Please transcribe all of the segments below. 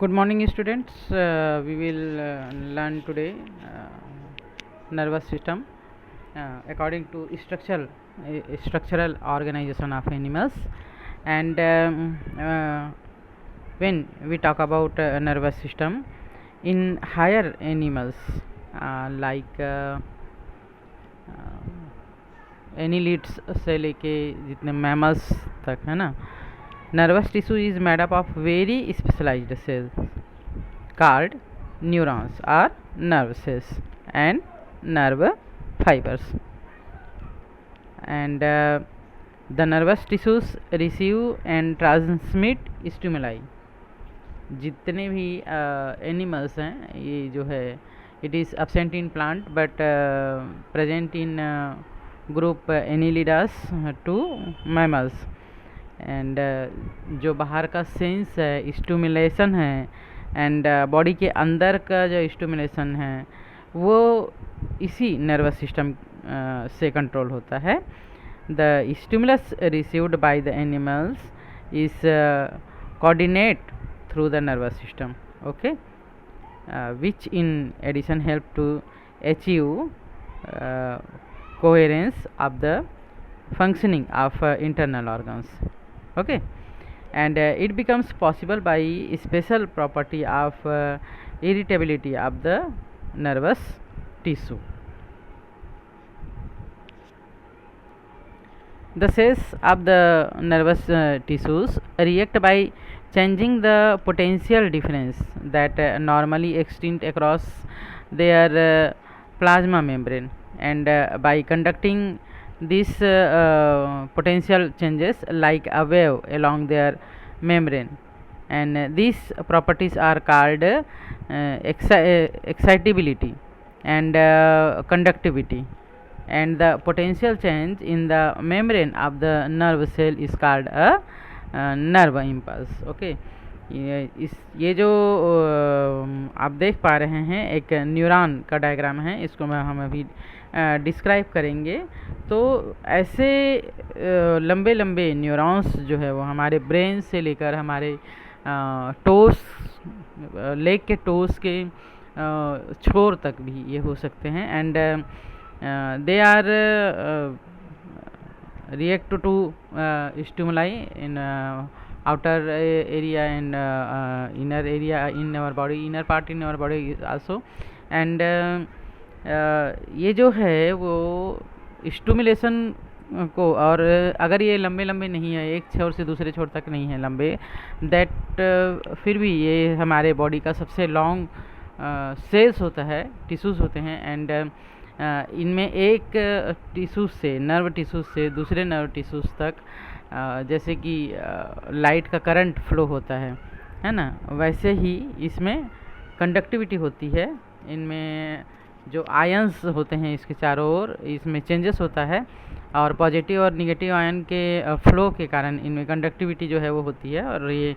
Good morning, students. We will learn today nervous system according to structural organization of animals. And when we talk about nervous system in higher animals like annelids से लेके जितने mammals तक है ना, nervous tissue is made up of very specialized cells called neurons or nerve cells and nerve fibers. And the nervous tissues receive and transmit stimuli. जितने भी animals हैं, ये जो है it is absent in plant but present in group Annelidas to mammals. And जो बाहर का sense है, स्टिमुलेशन है, एंड बॉडी के अंदर का जो स्टिमुलेशन है वो इसी नर्वस सिस्टम से कंट्रोल होता है. The stimulus received by the animals is coordinate through the nervous system, okay, which in addition help to achieve coherence of the functioning of internal organs, okay. And it becomes possible by special property of irritability of the nervous tissue. The cells of the nervous tissues react by changing the potential difference that normally extend across their plasma membrane, and by conducting these potential changes like a wave along their membrane, and these properties are called excitability and conductivity, and the potential change in the membrane of the nerve cell is called a nerve impulse, okay. ये जो आप देख पा रहे हैं एक neuron का diagram है, इसको हम अभी डिस्क्राइब करेंगे. तो ऐसे लंबे लंबे न्यूरॉन्स जो है वो हमारे ब्रेन से लेकर हमारे टोस, लेग के टोस के छोर तक भी ये हो सकते हैं. And they are react to stimuli in outer area and inner area in our body, inner part in our body also. And ये जो है वो स्टिमुलेशन को, और अगर ये लंबे लंबे नहीं है, एक छोर से दूसरे छोर तक नहीं है लंबे, दैट फिर भी ये हमारे बॉडी का सबसे लॉन्ग सेल्स होता है, टिश्यूज़ होते हैं. एंड इनमें एक टिश्यूज से, नर्व टिश्यूज से दूसरे नर्व टिश्यूज तक जैसे कि लाइट का करंट फ्लो होता है ना, वैसे ही इसमें कंडक्टिविटी होती है. इनमें जो आयंस होते हैं इसके चारों ओर, इसमें चेंजेस होता है, और पॉजिटिव और निगेटिव आयन के फ्लो के कारण इनमें कंडक्टिविटी जो है वो होती है. और ये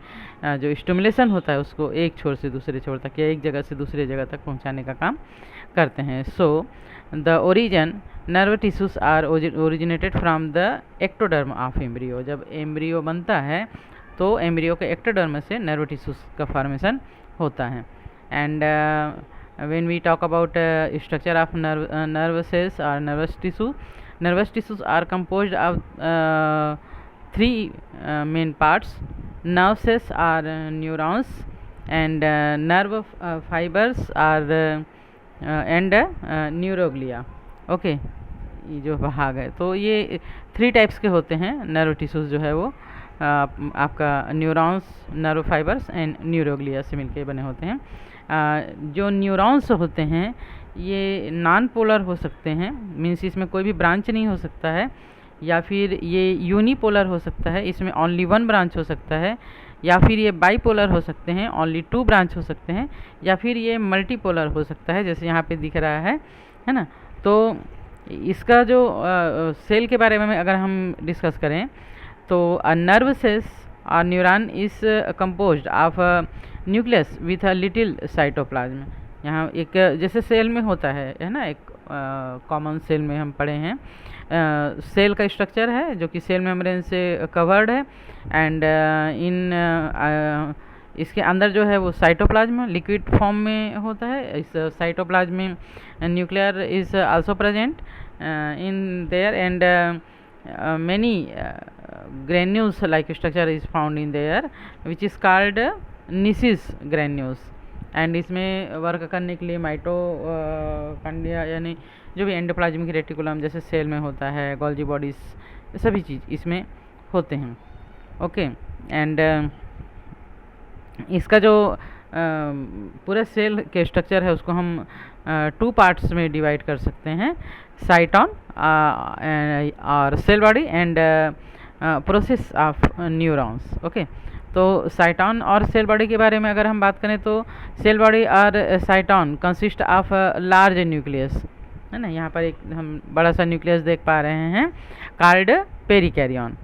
जो स्टिमुलेशन होता है उसको एक छोर से दूसरे छोर तक या एक जगह से दूसरे जगह तक पहुंचाने का काम करते हैं. So the origin nerve tissues are originated from the ectoderm of embryo. जब एम्ब्रियो बनता है तो एम्ब्रियो के एक्टोडर्म से नर्व टिश्यूज का फॉर्मेशन होता है. And when we talk about structure of nerve cells or nervous tissues are composed of three main parts. Nerve cells are neurons, and nerve fibers are and neuroglia, okay. ये जो भाग है तो ये 3 types के होते हैं नर्व टिश्यूज जो है वो आपका neurons, nerve fibres and neuroglia से मिलके बने होते हैं. जो न्यूरॉन्स होते हैं ये नॉन पोलर हो सकते हैं, मीन्स इसमें कोई भी ब्रांच नहीं हो सकता है, या फिर ये यूनिपोलर हो सकता है, इसमें ओनली 1 ब्रांच हो सकता है, या फिर ये बाईपोलर हो सकते हैं, ओनली 2 ब्रांच हो सकते हैं, या फिर ये मल्टीपोलर हो सकता है जैसे यहाँ पे दिख रहा है ना. तो इसका जो सेल के बारे में अगर हम डिस्कस करें तो नर्व सेल्स और neuron is composed of nucleus with a little cytoplasm. यहाँ एक जैसे सेल में होता है ना, एक कॉमन सेल में हम पढ़े हैं, सेल का स्ट्रक्चर है जो कि सेल मेम्ब्रेन से कवर्ड है. एंड इन इसके अंदर जो है वो साइटोप्लाज्म लिक्विड फॉर्म में होता है. इस साइटोप्लाज्म में nuclear is also present in there, and many granules like structure is found in there, which is called Nissl granules. And इसमें वर्क करने के लिए माइटोकॉन्ड्रिया यानी जो भी एंडोप्लाज्मिक रेटिकुलम जैसे सेल में होता है, गोल्जी बॉडीज, सभी चीज़ इसमें होते हैं. ओके. एंड इसका जो पूरा सेल के स्ट्रक्चर है उसको हम 2 पार्ट्स में डिवाइड कर सकते हैं, साइटॉन और cell body and process of neurons. Okay. तो साइटॉन और सेल बॉडी के बारे में अगर हम बात करें तो सेल बॉडी और cyton consist of large nucleus, है ना. यहाँ पर एक हम बड़ा सा न्यूक्लियस देख पा रहे हैं, called perikaryon,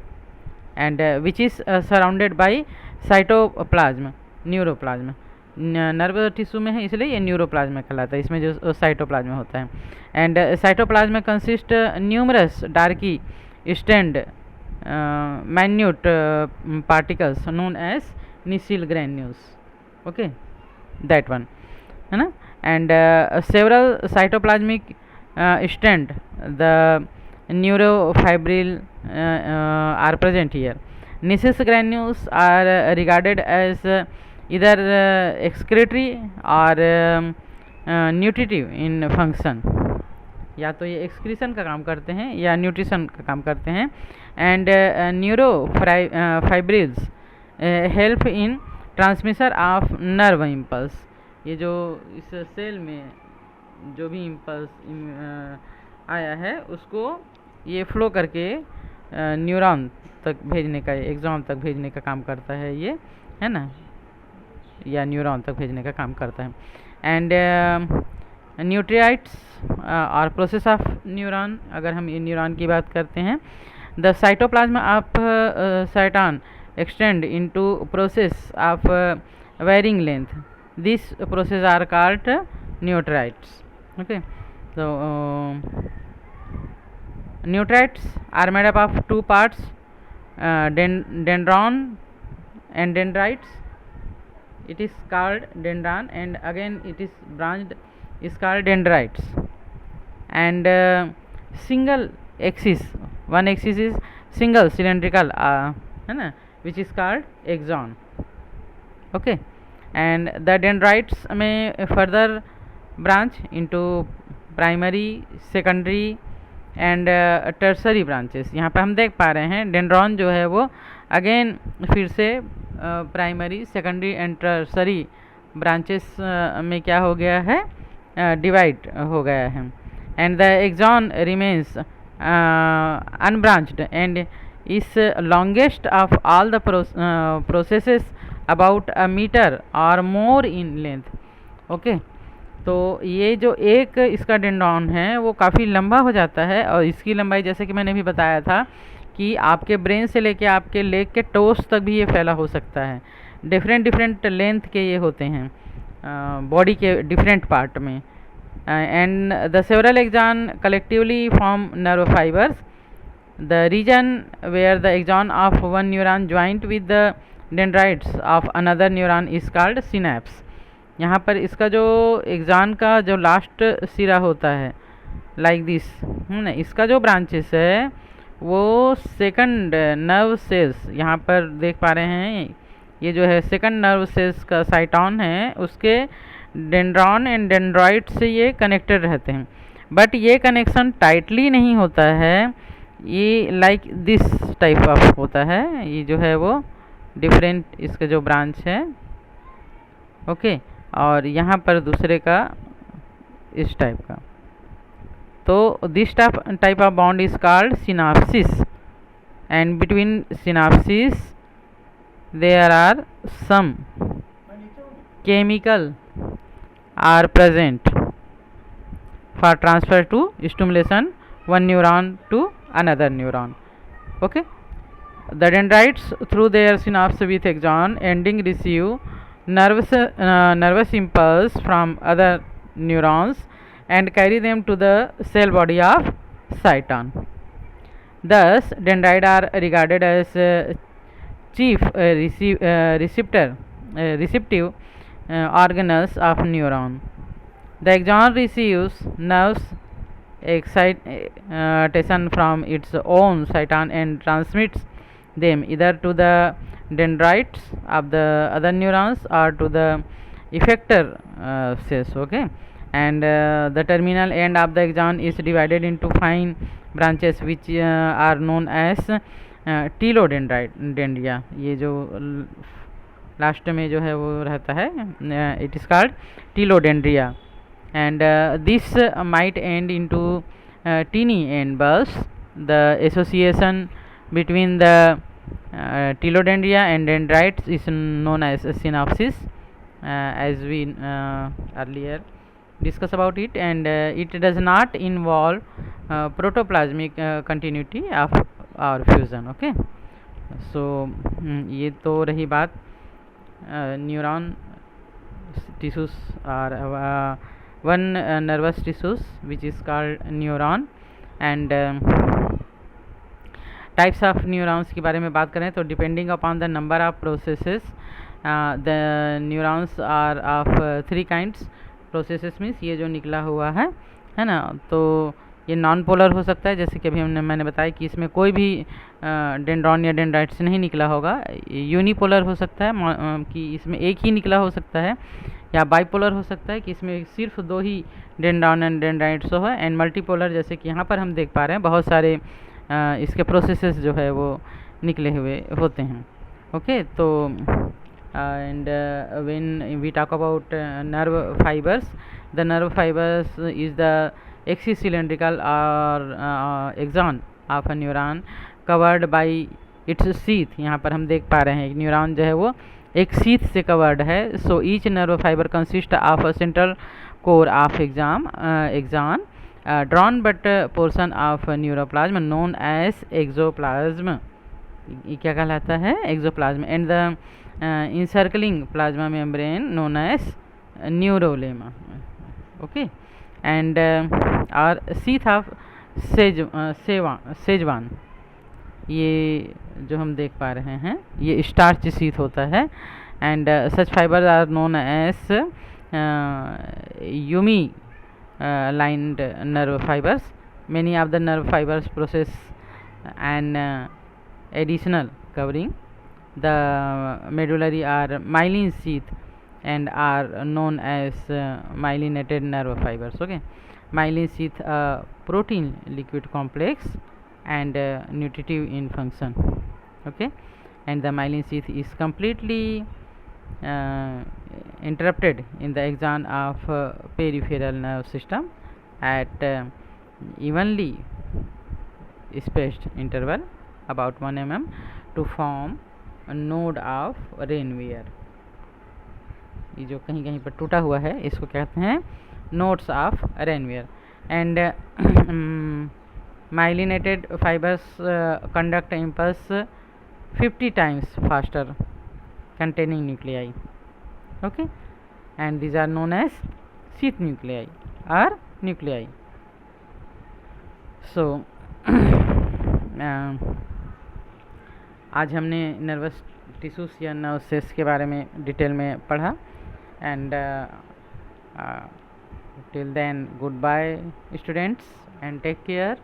and which is surrounded by cytoplasm, neuroplasm. Nerve tissue में है इसलिए ये न्यूरोप्लाज्म कहलाता है, इसमें जो साइटोप्लाज्म होता है. And cytoplasm consist numerous डार्की stand minute particles known as Nisil granules. Okay, that one, है ना. And several cytoplasmic strand, the neurofibril are present here. Nisis granules are regarded as either excretory or nutritive in function. या तो ये excretion का काम करते हैं या न्यूट्रिशन का काम करते हैं. And neurofibrils help in transmission of nerve impulse. ये जो इस सेल में जो भी इम्पल्स आया है उसको ये फ्लो करके न्यूरॉन तक भेजने का, एक्सॉन तक भेजने का काम करता है ये, है ना, या न्यूरॉन तक भेजने का काम करता है. एंड न्यूट्रिएंट्स और प्रोसेस ऑफ न्यूरॉन, अगर हम न्यूरॉन की बात करते हैं, the cytoplasm of cyton extend into process of varying length. This process are called neurites. Okay. तो neurites are made up of 2 parts, dendron and dendrites. It is called dendron, and again it is branched is called dendrites. And single axis, one axis is single cylindrical, है ना, which is called axon. Okay. And the dendrites may further branch into primary, secondary and tertiary branches. यहाँ पे हम देख पा रहे हैं dendron जो है वो अगेन फिर से primary, secondary and tertiary branches में क्या हो गया है, डिवाइड हो गया है. And the axon remains unbranched and is longest of all the processes about a metre और मोर इन लेंथ. ओके. तो ये जो एक इसका डेंड्रॉन है वो काफ़ी लंबा हो जाता है, और इसकी लंबाई जैसे कि मैंने भी बताया था कि आपके ब्रेन से लेके आपके लेग के टोस तक भी ये फैला हो सकता है. डिफरेंट लेंथ के ये होते हैं बॉडी के डिफरेंट पार्ट में. And the several axon collectively form nerve fibres. The region where the axon of one neuron joint with the dendrites of another neuron is called synapse. यहाँ पर इसका जो एक्सॉन का जो लास्ट सिरा होता है लाइक दिस, ना, इसका जो ब्रांचेस है वो सेकंड नर्व सेल्स, यहाँ पर देख पा रहे हैं ये जो है सेकंड नर्व सेल्स का साइटॉन है, उसके डेंड्रॉन एंड डेंड्राइट से ये कनेक्टेड रहते हैं. बट ये कनेक्शन टाइटली नहीं होता है, ये लाइक दिस टाइप ऑफ होता है. ये जो है वो डिफरेंट इसका जो ब्रांच है. ओके. और यहाँ पर दूसरे का इस टाइप का. तो this type of bond is called synapses, and between synapses there are some chemical are present for transfer to stimulation one neuron to another neuron. Okay. The dendrites through their synapse with axon ending receive nervous impulse from other neurons and carry them to the cell body of cyton. Thus dendrites are regarded as chief receptor receptive organelles of neuron. The axon receives nerves excitation from its own cyton and transmits them either to the dendrites of the other neurons or to the effector cells. Okay, and the terminal end of the axon is divided into fine branches which are known as telodendria. ये जो last में जो है वो रहता है, it is called telodendria. And this might end into teeny end bulbs. The association between the telodendria and dendrites is known as synapsis, as we earlier discussed about it, and it does not involve protoplasmic continuity of our fusion. Okay, so ये तो रही बात neuron tissues are one nervous tissues which is called neuron. And types of neurons के बारे में बात करें तो depending upon the number of processes the neurons are of three kinds. processes means ये जो निकला हुआ है ना, तो ये नॉन पोलर हो सकता है, जैसे कि अभी मैंने बताया कि इसमें कोई भी डेंड्रॉन या डेंड्राइट से नहीं निकला होगा. यूनिपोलर हो सकता है कि इसमें एक ही निकला हो सकता है, या बाइपोलर हो सकता है कि इसमें सिर्फ दो ही डेंड्रॉन एंड डेंड्राइट्स हो. एंड मल्टीपोलर जैसे कि यहाँ पर हम देख पा रहे हैं बहुत सारे इसके प्रोसेसेस जो है वो निकले हुए होते हैं. ओके, तो and when we talk about nerve fibers, the nerve fibers is the axis-cylindrical or axon of a neuron covered by its sheath. यहाँ पर हम देख पा रहे हैं एक न्यूरॉन जो है वो एक शीथ से कवर्ड है. So each nerve fibre consist of a central core of axon drawn but portion of neuroplasm known as axoplasm. ये क्या कहलाता है? Axoplasm. And the encircling plasma membrane known as neurolemma. Okay, and our sheath of Schezwan, ये जो हम देख पा रहे हैं ये स्टार्च शीथ होता है. And such fibre are known as यूमी lined nerve fibers. Many of the nerve fibers possess an additional covering. The medullary are myelin sheath and are known as myelinated nerve fibers. Okay, myelin sheath protein liquid complex and nutritive in function. Okay, and the myelin sheath is completely interrupted in the axon of peripheral nerve system at evenly spaced interval about 1 mm to form a node of Ranvier. ये जो कहीं कहीं पर टूटा हुआ है इसको कहते हैं nodes of Ranvier. And myelinated fibers conduct impulse 50 times faster containing nuclei. Okay, and these are known as sheath nuclei or nuclei. So आज हमने नर्वस टिश्यूज या नर्व सेल्स के बारे में डिटेल में पढ़ा. And till then goodbye students and take care.